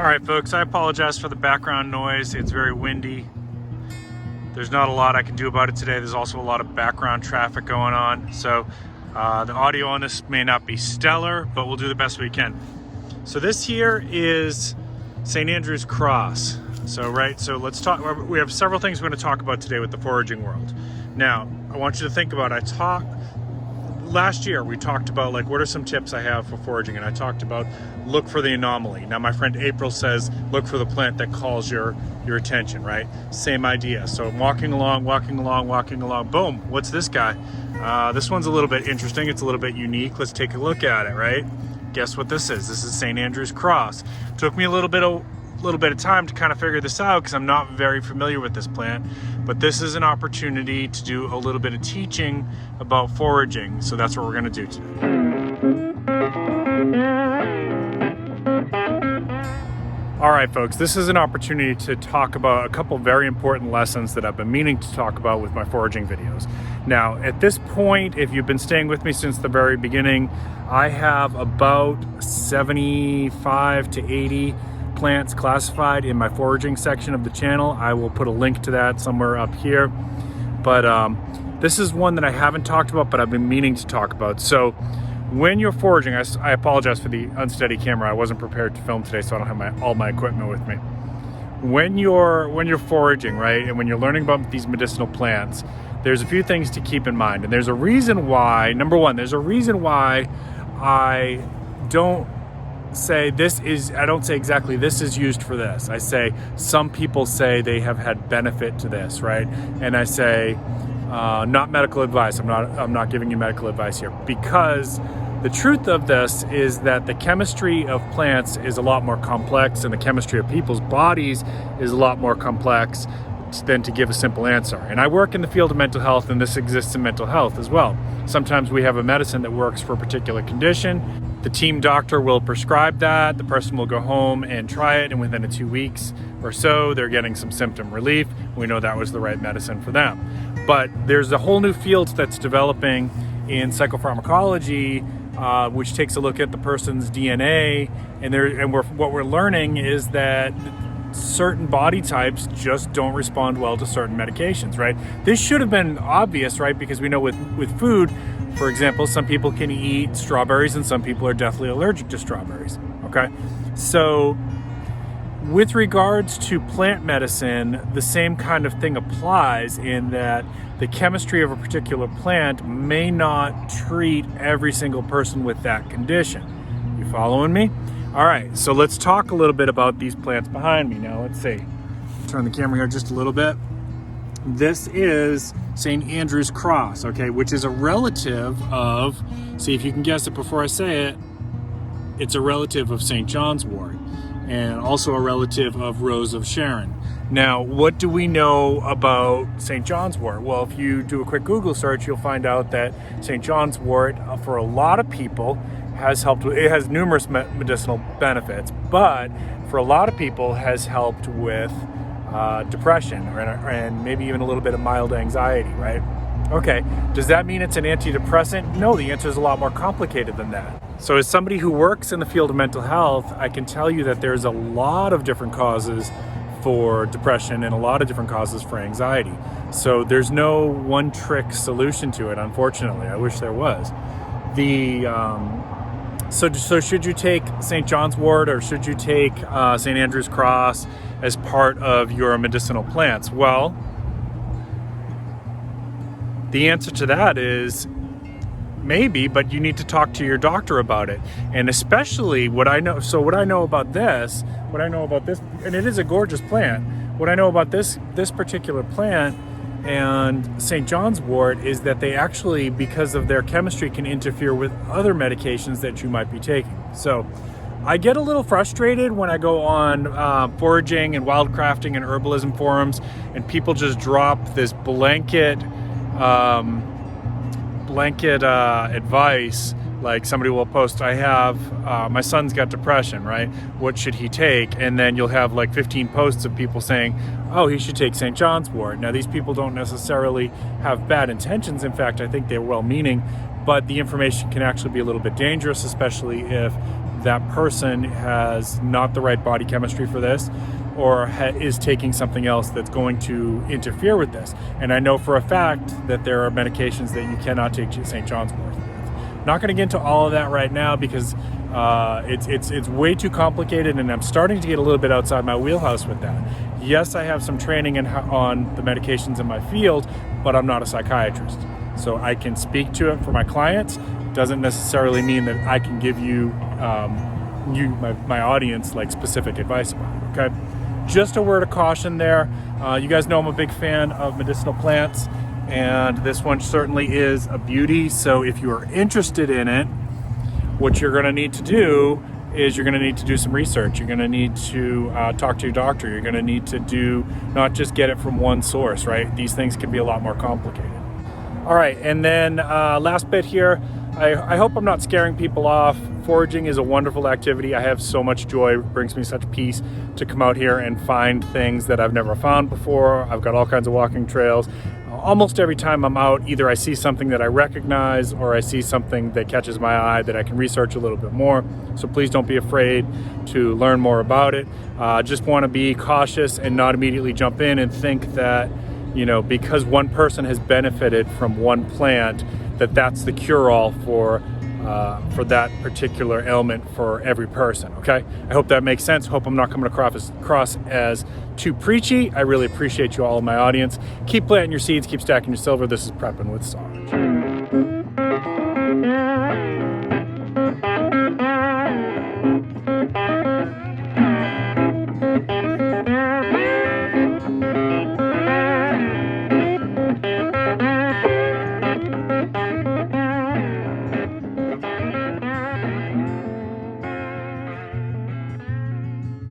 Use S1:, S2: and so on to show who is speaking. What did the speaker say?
S1: All right, folks, I apologize for the background noise. It's very windy. There's not a lot I can do about it today. There's also a lot of background traffic going on. So the audio on this may not be stellar, but we'll do the best we can. So this here is St. Andrew's Cross. So let's talk. We have several things we're going to talk about today with the foraging world. Now, I want you to think about, last year we talked about like what are some tips I have for foraging, and I talked about look for the anomaly. Now my friend April says look for the plant that calls your attention, right? Same idea. So I'm walking along, boom, what's this guy? This one's a little bit interesting, it's a little bit unique. Let's take a look at it, right? Guess what this is? This is St. Andrew's Cross. Took me a little bit of time to kind of figure this out because I'm not very familiar with this plant, but this is an opportunity to do a little bit of teaching about foraging. So that's what we're going to do today. All right, folks, this is an opportunity to talk about a couple very important lessons that I've been meaning to talk about with my foraging videos. Now, at this point, if you've been staying with me since the very beginning, I have about 75 to 80 plants classified in my foraging section of the channel. I will put a link to that somewhere up here. But this is one that I haven't talked about, but I've been meaning to talk about. So when you're foraging, I apologize for the unsteady camera. I wasn't prepared to film today, so I don't have all my equipment with me. When you're foraging, right, and when you're learning about these medicinal plants, there's a few things to keep in mind. And there's a reason why, number one, there's a reason why I don't say I don't say exactly this is used for this. I say some people say they have had benefit to this, right? And I say not medical advice. I'm not giving you medical advice here, because the truth of this is that the chemistry of plants is a lot more complex, and the chemistry of people's bodies is a lot more complex than to give a simple answer. And I work in the field of mental health, and this exists in mental health as well. Sometimes we have a medicine that works for a particular condition. The team doctor will prescribe that. The person will go home and try it, and within 2 weeks or so, they're getting some symptom relief. We know that was the right medicine for them. But there's a whole new field that's developing in psychopharmacology, which takes a look at the person's DNA, what we're learning is that certain body types just don't respond well to certain medications, right? This should have been obvious, right? Because we know with food, for example, some people can eat strawberries and some people are deathly allergic to strawberries, okay? So with regards to plant medicine, the same kind of thing applies in that the chemistry of a particular plant may not treat every single person with that condition. You following me? All right, so let's talk a little bit about these plants behind me. Now, let's see. Turn the camera here just a little bit. This is St. Andrew's Cross, okay, which is a relative of, see if you can guess it before I say it, it's a relative of St. John's wort, and also a relative of Rose of Sharon. Now, what do we know about St. John's wort? Well, if you do a quick Google search, you'll find out that St. John's wort, for a lot of people, it has numerous medicinal benefits, but for a lot of people has helped with depression and maybe even a little bit of mild anxiety, right? Okay, does that mean it's an antidepressant? No, the answer is a lot more complicated than that. So as somebody who works in the field of mental health, I can tell you that there's a lot of different causes for depression and a lot of different causes for anxiety. So there's no one trick solution to it, unfortunately. I wish there was. So should you take St. John's wort or should you take St. Andrew's Cross as part of your medicinal plants? Well, the answer to that is maybe, but you need to talk to your doctor about it. And especially what I know about this, and it is a gorgeous plant, what I know about this particular plant and St. John's wort is that they actually, because of their chemistry, can interfere with other medications that you might be taking. So I get a little frustrated when I go on foraging and wildcrafting and herbalism forums and people just drop this blanket advice. Like somebody will post, I have, my son's got depression, right? What should he take? And then you'll have like 15 posts of people saying, oh, he should take St. John's wort. Now, these people don't necessarily have bad intentions. In fact, I think they're well-meaning, but the information can actually be a little bit dangerous, especially if that person has not the right body chemistry for this, or is taking something else that's going to interfere with this. And I know for a fact that there are medications that you cannot take St. John's wort with. Not going to get into all of that right now because it's way too complicated, and I'm starting to get a little bit outside my wheelhouse with that. Yes, I have some training on the medications in my field, but I'm not a psychiatrist. So I can speak to it for my clients. Doesn't necessarily mean that I can give you, my audience, like specific advice about it, okay? Just a word of caution there. You guys know I'm a big fan of medicinal plants, and this one certainly is a beauty. So if you are interested in it, what you're going to need to do is you're going to need to do some research. You're going to need to talk to your doctor. You're going to need to not just get it from one source, right? These things can be a lot more complicated. All right, and then last bit here, I hope I'm not scaring people off. Foraging is a wonderful activity. I have so much joy. It brings me such peace to come out here and find things that I've never found before. I've got all kinds of walking trails. Almost every time I'm out, either I see something that I recognize or I see something that catches my eye that I can research a little bit more. So please don't be afraid to learn more about it. Just want to be cautious and not immediately jump in and think that, because one person has benefited from one plant, that's the cure-all for that particular ailment for every person, okay? I hope that makes sense. Hope I'm not coming across as too preachy. I really appreciate you all in my audience. Keep planting your seeds, keep stacking your silver. This is Prepping with Sarge.